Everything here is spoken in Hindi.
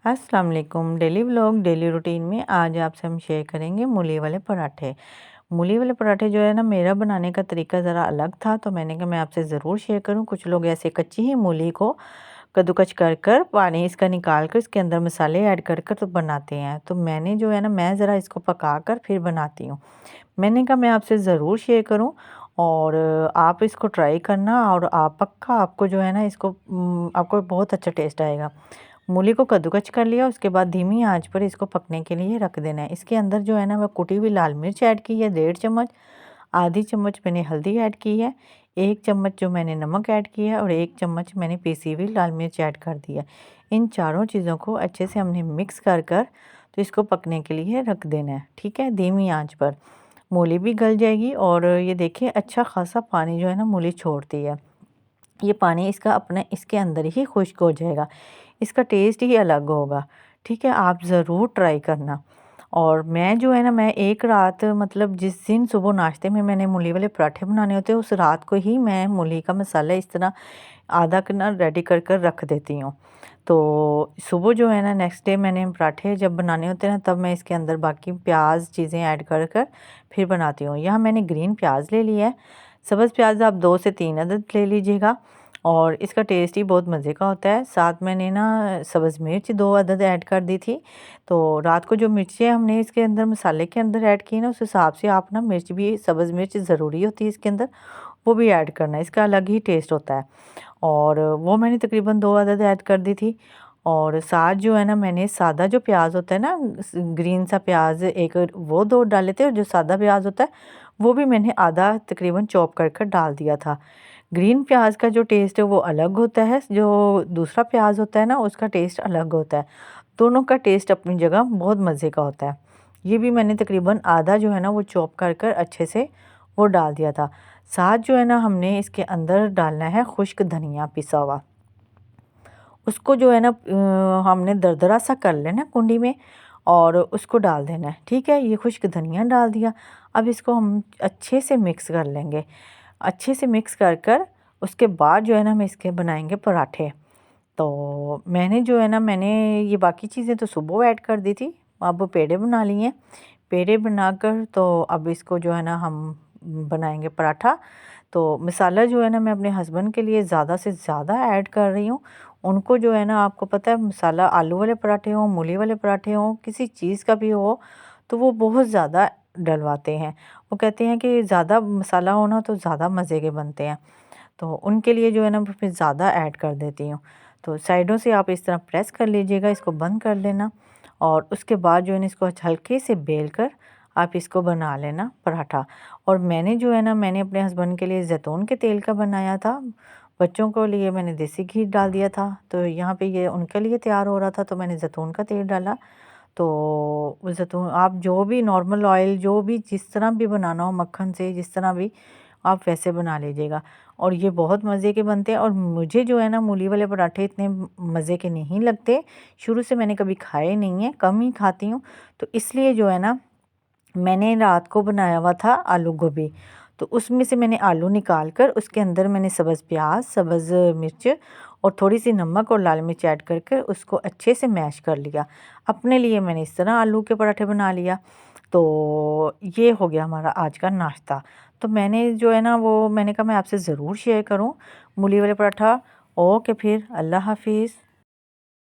अस्सलाम वालेकुम। डेली व्लॉग डेली रूटीन में आज आपसे हम शेयर करेंगे मूली वाले पराठे। मूली वाले पराठे जो है ना, मेरा बनाने का तरीका ज़रा अलग था, तो मैंने कहा मैं आपसे ज़रूर शेयर करूं। कुछ लोग ऐसे कच्ची ही मूली को कद्दूकस कर कर पानी इसका निकाल कर इसके अंदर मसाले ऐड कर कर तो बनाते हैं। तो मैंने जो है ना, मैं ज़रा इसको पका कर फिर बनाती हूँ। मैंने कहा मैं आपसे ज़रूर शेयर करूं, और आप इसको ट्राई करना, और आप पक्का आपको जो है ना इसको आपको बहुत अच्छा टेस्ट आएगा। मूली को कद्दूकस कर लिया, उसके बाद धीमी आंच पर इसको पकने के लिए रख देना है। इसके अंदर जो है ना, वह कुटी हुई लाल मिर्च ऐड की है 1.5 चम्मच, आधी चम्मच मैंने हल्दी ऐड की है, 1 चम्मच जो मैंने नमक ऐड किया है, और 1 चम्मच मैंने पीसी हुई लाल मिर्च ऐड कर दी है। इन चारों चीज़ों को अच्छे से हमने मिक्स कर कर तो इसको पकने के लिए रख देना है। ठीक है, धीमी आंच पर मूली भी गल जाएगी। और ये देखिए अच्छा खासा पानी जो है ना मूली छोड़ती है। ये पानी इसका अपने इसके अंदर ही खुश्क हो जाएगा, इसका टेस्ट ही अलग होगा। ठीक है, आप ज़रूर ट्राई करना। और मैं जो है ना, मैं एक रात मतलब जिस दिन सुबह नाश्ते में मैंने मूली वाले पराठे बनाने होते हैं, उस रात को ही मैं मूली का मसाला इस तरह आधा करना रेडी कर कर रख देती हूँ। तो सुबह जो है ना, नेक्स्ट डे मैंने पराठे जब बनाने होते हैं ना, तब मैं इसके अंदर बाकी प्याज चीज़ें ऐड कर कर फिर बनाती हूँ। यहाँ मैंने ग्रीन प्याज ले लिया है, सब्ज़ प्याज आप 2 से 3 अदद ले लीजिएगा, और इसका टेस्ट ही बहुत मज़े का होता है। साथ मैंने ना सब्ज़ मिर्च 2 अदद ऐड कर दी थी। तो रात को जो मिर्चें हमने इसके अंदर मसाले के अंदर ऐड की ना, उस हिसाब से आप ना मिर्च भी, सब्ज़ मिर्च ज़रूरी होती है इसके अंदर, वो भी ऐड करना है, इसका अलग ही टेस्ट होता है। और वो मैंने तकरीबन 2 अदद ऐड कर दी थी। और साथ जो है ना, मैंने सादा जो प्याज होता है ना, ग्रीन सा प्याज एक वो 2 डाले थे, और जो सादा प्याज होता है वो भी मैंने आधा तकरीबन चॉप कर कर डाल दिया था। ग्रीन प्याज का जो टेस्ट है वो अलग होता है, जो दूसरा प्याज होता है ना उसका टेस्ट अलग होता है। दोनों का टेस्ट अपनी जगह बहुत मज़े का होता है। ये भी मैंने तकरीबन आधा जो है ना वो चॉप कर कर अच्छे से वो डाल दिया था। साथ जो है ना, हमने इसके अंदर डालना है खुश्क धनिया पिसा हुआ। उसको जो है ना हमने दरदरा सा कर लेना कुंडी में, और उसको डाल देना है। ठीक है, ये खुश्क धनिया डाल दिया। अब इसको हम अच्छे से मिक्स कर लेंगे। अच्छे से मिक्स कर कर उसके बाद जो है ना, हम इसके बनाएंगे पराठे। तो मैंने जो है ना, मैंने ये बाकी चीज़ें तो सुबह ऐड कर दी थी, अब पेड़े बना लिए हैं। पेड़े बनाकर तो अब इसको जो है ना, हम बनाएंगे पराठा। तो मसाला जो है ना, मैं अपने हस्बैंड के लिए ज़्यादा से ज़्यादा ऐड कर रही हूँ। उनको जो है ना, आपको पता है मसाला आलू वाले पराठे हों, मूली वाले पराठे हों, किसी चीज़ का भी हो, तो वो बहुत ज़्यादा डलवाते हैं। वो कहते हैं कि ज़्यादा मसाला हो ना तो ज़्यादा मज़े के बनते हैं। तो उनके लिए जो है ना, फिर ज़्यादा ऐड कर देती हूँ। तो साइडों से आप इस तरह प्रेस कर लीजिएगा, इसको बंद कर लेना, और उसके बाद जो है ना, इसको हल्के से बेल कर आप इसको बना लेना पराठा। और मैंने जो है ना, मैंने अपने हस्बैंड के लिए ज़ैतून के तेल का बनाया था, बच्चों को लिए मैंने देसी घी डाल दिया था। तो यहाँ पे ये उनके लिए तैयार हो रहा था, तो मैंने ज़ैतून का तेल डाला। तो वो ज़ैतून आप जो भी नॉर्मल ऑयल, जो भी जिस तरह भी बनाना हो, मक्खन से जिस तरह भी आप वैसे बना लीजिएगा। और ये बहुत मज़े के बनते हैं। और मुझे जो है ना, मूली वाले पराठे इतने मज़े के नहीं लगते, शुरू से मैंने कभी खाए नहीं हैं, कम ही खाती हूँ। तो इसलिए जो है ना, मैंने रात को बनाया हुआ था आलू गोभी, तो उसमें से मैंने आलू निकाल कर उसके अंदर मैंने सब्ज़ प्याज, सब्ज़ मिर्च और थोड़ी सी नमक और लाल मिर्च ऐड करके उसको अच्छे से मैश कर लिया। अपने लिए मैंने इस तरह आलू के पराठे बना लिया। तो ये हो गया हमारा आज का नाश्ता। तो मैंने जो है ना, वो मैंने कहा मैं आपसे ज़रूर शेयर करूं मूली वाले पराठा। ओके, फिर अल्लाह हाफिज़।